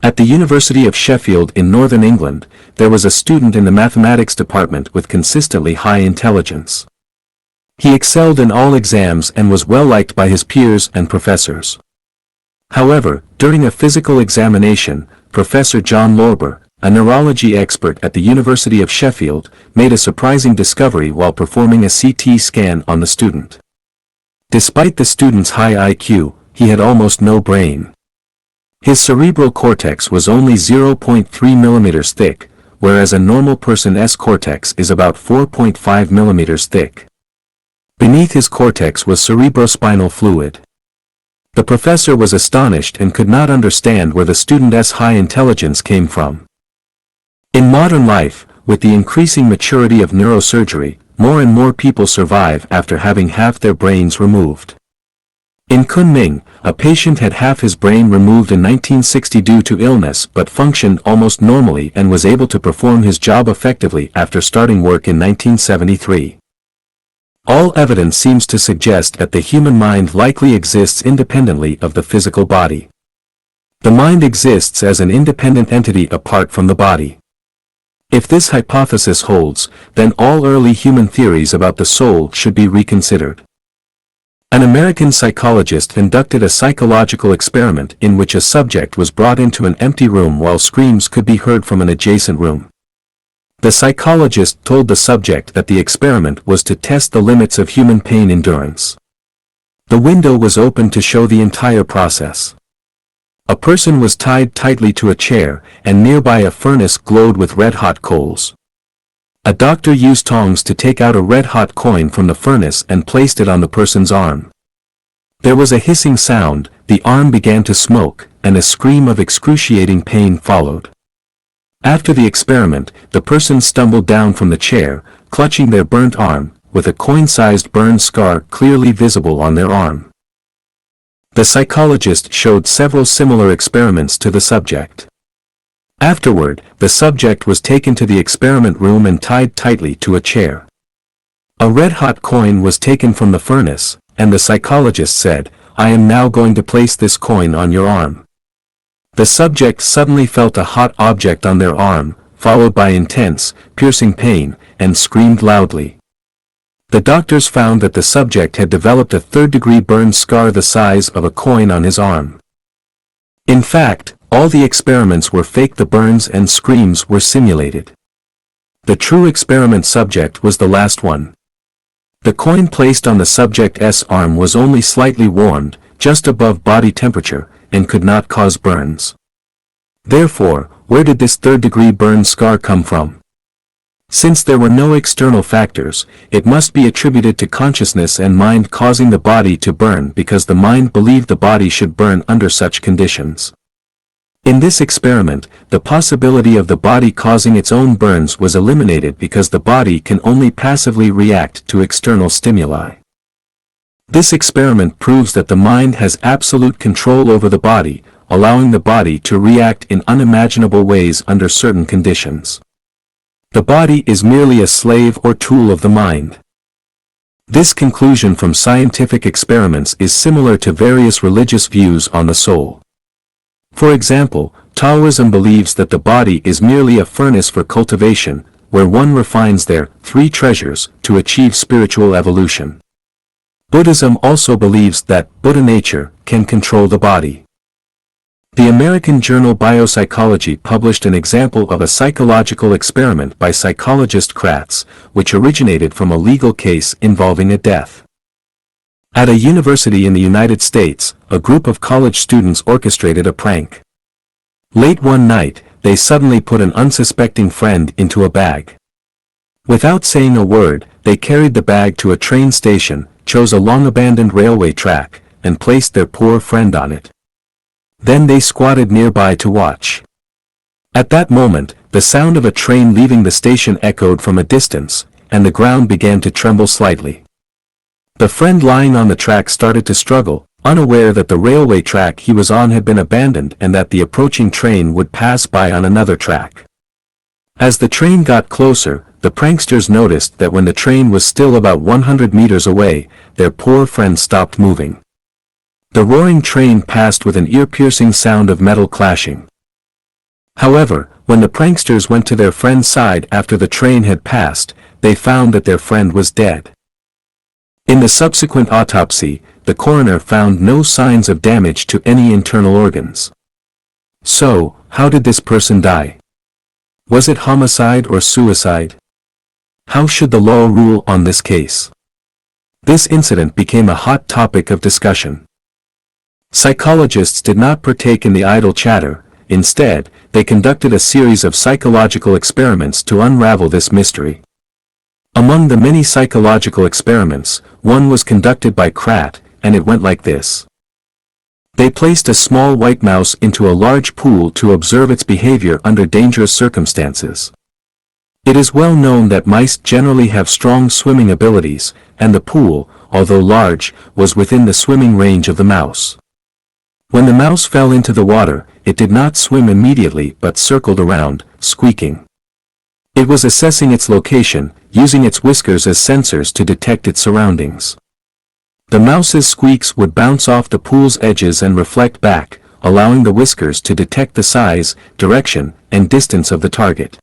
At the University of Sheffield in Northern England, there was a student in the mathematics department with consistently high intelligence. He excelled in all exams and was well liked by his peers and professors. However, during a physical examination, Professor John Lorber, a neurology expert at the University of Sheffield, made a surprising discovery while performing a CT scan on the student. Despite the student's high IQ, he had almost no brain. His cerebral cortex was only 0.3 millimeters thick, whereas a normal person's cortex is about 4.5 millimeters thick. Beneath his cortex was cerebrospinal fluid. The professor was astonished and could not understand where the student's high intelligence came from. In modern life, with the increasing maturity of neurosurgery, more and more people survive after having half their brains removed. In Kunming, a patient had half his brain removed in 1960 due to illness but functioned almost normally and was able to perform his job effectively after starting work in 1973. All evidence seems to suggest that the human mind likely exists independently of the physical body. The mind exists as an independent entity apart from the body. If this hypothesis holds, then all early human theories about the soul should be reconsidered. An American psychologist conducted a psychological experiment in which a subject was brought into an empty room while screams could be heard from an adjacent room. The psychologist told the subject that the experiment was to test the limits of human pain endurance. The window was open to show the entire process. A person was tied tightly to a chair, and nearby a furnace glowed with red-hot coals. A doctor used tongs to take out a red-hot coin from the furnace and placed it on the person's arm. There was a hissing sound, the arm began to smoke, and a scream of excruciating pain followed. After the experiment, the person stumbled down from the chair, clutching their burnt arm, with a coin-sized burn scar clearly visible on their arm. The psychologist showed several similar experiments to the subject. Afterward, the subject was taken to the experiment room and tied tightly to a chair. A red-hot coin was taken from the furnace, and the psychologist said, "I am now going to place this coin on your arm." The subject suddenly felt a hot object on their arm, followed by intense, piercing pain, and screamed loudly. The doctors found that the subject had developed a third-degree burn scar the size of a coin on his arm. In fact, all the experiments were fake. The burns and screams were simulated. The true experiment subject was the last one. The coin placed on the subject's arm was only slightly warmed, just above body temperature, and could not cause burns. Therefore, where did this third-degree burn scar come from? Since there were no external factors, it must be attributed to consciousness and mind causing the body to burn because the mind believed the body should burn under such conditions. In this experiment, the possibility of the body causing its own burns was eliminated because the body can only passively react to external stimuli. This experiment proves that the mind has absolute control over the body, allowing the body to react in unimaginable ways under certain conditions. The body is merely a slave or tool of the mind. This conclusion from scientific experiments is similar to various religious views on the soul. For example, Taoism believes that the body is merely a furnace for cultivation, where one refines their three treasures to achieve spiritual evolution. Buddhism also believes that Buddha nature can control the body. The American journal Biopsychology published an example of a psychological experiment by psychologist Kratz, which originated from a legal case involving a death. At a university in the United States, a group of college students orchestrated a prank. Late one night, they suddenly put an unsuspecting friend into a bag. Without saying a word, they carried the bag to a train station, chose a long-abandoned railway track, and placed their poor friend on it. Then they squatted nearby to watch. At that moment, the sound of a train leaving the station echoed from a distance, and the ground began to tremble slightly. The friend lying on the track started to struggle, unaware that the railway track he was on had been abandoned and that the approaching train would pass by on another track. As the train got closer, the pranksters noticed that when the train was still about 100 meters away, their poor friend stopped moving. The roaring train passed with an ear-piercing sound of metal clashing. However, when the pranksters went to their friend's side after the train had passed, they found that their friend was dead. In the subsequent autopsy, the coroner found no signs of damage to any internal organs. So, how did this person die? Was it homicide or suicide? How should the law rule on this case? This incident became a hot topic of discussion. Psychologists did not partake in the idle chatter. Instead, they conducted a series of psychological experiments to unravel this mystery. Among the many psychological experiments, one was conducted by Kratt, and it went like this. They placed a small white mouse into a large pool to observe its behavior under dangerous circumstances. It is well known that mice generally have strong swimming abilities, and the pool, although large, was within the swimming range of the mouse. When the mouse fell into the water, it did not swim immediately but circled around, squeaking. It was assessing its location, using its whiskers as sensors to detect its surroundings. The mouse's squeaks would bounce off the pool's edges and reflect back, allowing the whiskers to detect the size, direction, and distance of the target.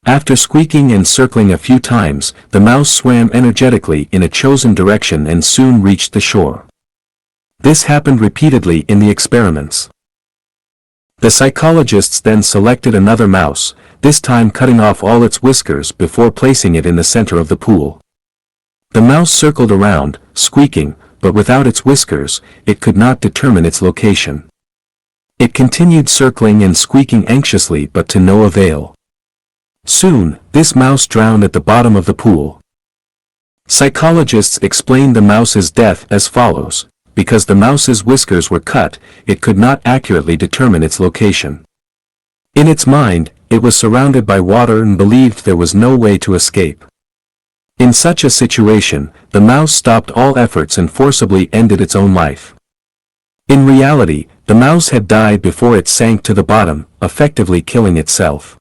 After squeaking and circling a few times, the mouse swam energetically in a chosen direction and soon reached the shore. This happened repeatedly in the experiments. The psychologists then selected another mouse, this time cutting off all its whiskers before placing it in the center of the pool. The mouse circled around, squeaking, but without its whiskers, it could not determine its location. It continued circling and squeaking anxiously but to no avail. Soon, this mouse drowned at the bottom of the pool. Psychologists explained the mouse's death as follows. Because the mouse's whiskers were cut, it could not accurately determine its location. In its mind, it was surrounded by water and believed there was no way to escape. In such a situation, the mouse stopped all efforts and forcibly ended its own life. In reality, the mouse had died before it sank to the bottom, effectively killing itself.